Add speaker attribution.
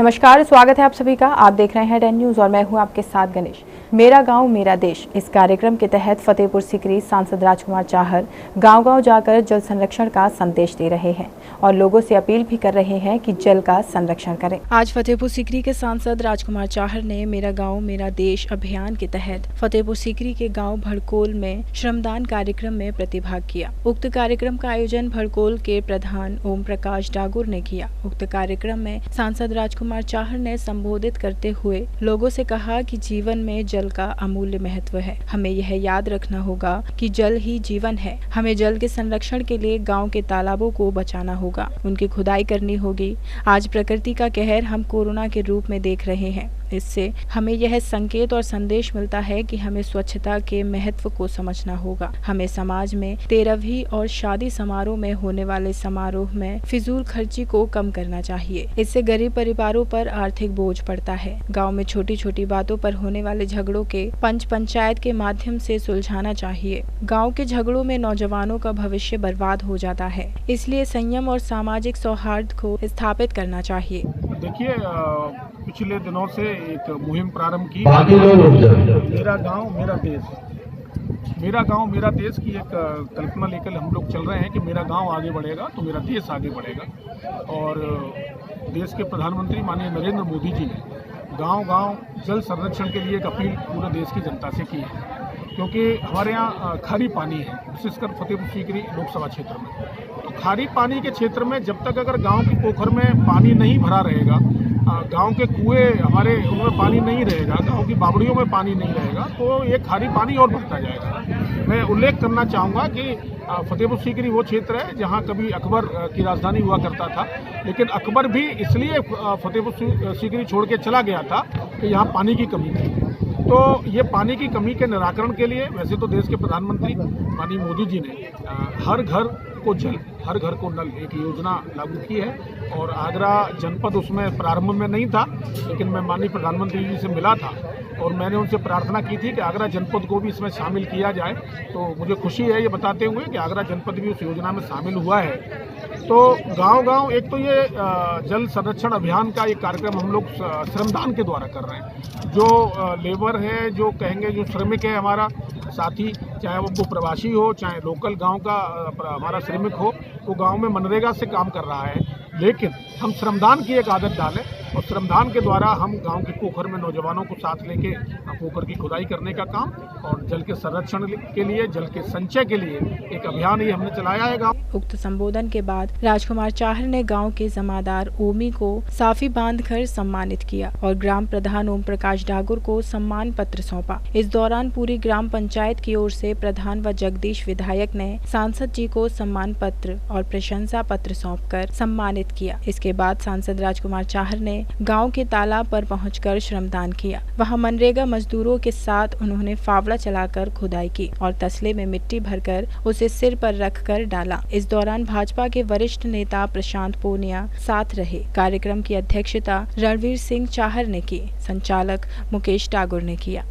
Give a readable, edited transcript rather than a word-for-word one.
Speaker 1: नमस्कार, स्वागत है आप सभी का। आप देख रहे हैं 10 न्यूज और मैं हूं आपके साथ गणेश। मेरा गांव मेरा देश इस कार्यक्रम के तहत फतेहपुर सीकरी सांसद राजकुमार चाहर गांव-गांव जाकर जल संरक्षण का संदेश दे रहे हैं और लोगों से अपील भी कर रहे हैं कि जल का संरक्षण करें। आज फतेहपुर सीकरी के सांसद राजकुमार चाहर ने मेरा गाँव मेरा देश अभियान के तहत फतेहपुर सीकरी के गाँव भड़कोल में श्रमदान कार्यक्रम में प्रतिभाग किया। उक्त कार्यक्रम का आयोजन भड़कोल के प्रधान ओम प्रकाश डागुर ने किया। उक्त कार्यक्रम में सांसद राजकुमार चाहर ने संबोधित करते हुए लोगों से कहा कि जीवन में जल का अमूल्य महत्व है। हमें यह याद रखना होगा कि जल ही जीवन है। हमें जल के संरक्षण के लिए गांव के तालाबों को बचाना होगा, उनकी खुदाई करनी होगी। आज प्रकृति का कहर हम कोरोना के रूप में देख रहे हैं। इससे हमें यह संकेत और संदेश मिलता है कि हमें स्वच्छता के महत्व को समझना होगा। हमें समाज में 13वीं और शादी समारोह में होने वाले समारोह में फिजूल खर्ची को कम करना चाहिए। इससे गरीब परिवारों पर आर्थिक बोझ पड़ता है। गांव में छोटी छोटी बातों पर होने वाले झगड़ों के पंचायत के माध्यम से सुलझाना चाहिए। गाँव के झगड़ों में नौजवानों का भविष्य बर्बाद हो जाता है, इसलिए संयम और सामाजिक सौहार्द को स्थापित करना चाहिए।
Speaker 2: देखिए, पिछले दिनों से एक मुहिम प्रारंभ की मेरा गांव मेरा देश। मेरा गांव मेरा देश की एक कल्पना लेकर हम लोग चल रहे हैं कि मेरा गांव आगे बढ़ेगा तो मेरा देश आगे बढ़ेगा। और देश के प्रधानमंत्री माननीय नरेंद्र मोदी जी ने गांव-गांव जल संरक्षण के लिए एक अपील पूरे देश की जनता से की है, क्योंकि हमारे यहाँ खारी पानी है, विशेषकर फतेहपुर सीकरी लोकसभा क्षेत्र में। तो खारी पानी के क्षेत्र में जब तक अगर गांव की पोखर में पानी नहीं भरा रहेगा, गांव के कुएं हमारे उनमें पानी नहीं रहेगा, गांव की बावड़ियों में पानी नहीं रहेगा, तो ये खारी पानी और बढ़ता जाएगा। मैं उल्लेख करना चाहूँगा कि फतेहपुर सीकरी वो क्षेत्र है जहाँ कभी अकबर की राजधानी हुआ करता था, लेकिन अकबर भी इसलिए फतेहपुर सीकरी छोड़ के चला गया था कि यहाँ पानी की कमी थी। तो ये पानी की कमी के निराकरण के लिए वैसे तो देश के प्रधानमंत्री माननीय मोदी जी ने हर घर को जल, हर घर को नल एक योजना लागू की है। और आगरा जनपद उसमें प्रारंभ में नहीं था, लेकिन मैं माननीय प्रधानमंत्री जी से मिला था और मैंने उनसे प्रार्थना की थी कि आगरा जनपद को भी इसमें शामिल किया जाए। तो मुझे खुशी है ये बताते हुए कि आगरा जनपद भी उस योजना में शामिल हुआ है। तो गांव-गांव एक तो ये जल संरक्षण अभियान का एक कार्यक्रम हम लोग श्रमदान के द्वारा कर रहे हैं। जो लेबर है, जो कहेंगे जो श्रमिक है हमारा साथी, चाहे वो प्रवासी हो चाहे लोकल गांव का हमारा श्रमिक हो, वो गांव में मनरेगा से काम कर रहा है, लेकिन हम श्रमदान की एक आदत डालें और श्रमदान के द्वारा हम गांव के पोखर में नौजवानों को साथ लेके पोखर की खुदाई करने का काम और जल के संरक्षण के लिए, जल के संचय के लिए एक अभियान ही हमने चलाया है गाँव।
Speaker 1: उक्त संबोधन के बाद राजकुमार चाहर ने गांव के जमादार ओमी को साफी बांधकर सम्मानित किया और ग्राम प्रधान ओम प्रकाश डागुर को सम्मान पत्र सौंपा। इस दौरान पूरी ग्राम पंचायत की ओर से प्रधान व जगदीश विधायक ने सांसद जी को सम्मान पत्र और प्रशंसा पत्र सौंपकर सम्मानित किया। इसके बाद सांसद राजकुमार चाहर ने गांव के तालाब पर पहुंचकर श्रमदान किया। वहां मनरेगा मजदूरों के साथ उन्होंने फावड़ा चलाकर खुदाई की और तसले में मिट्टी भरकर उसे सिर पर रखकर डाला। इस दौरान भाजपा के वरिष्ठ नेता प्रशांत पूनिया साथ रहे। कार्यक्रम की अध्यक्षता रणवीर सिंह चाहर ने की, संचालक मुकेश डागुर ने किया।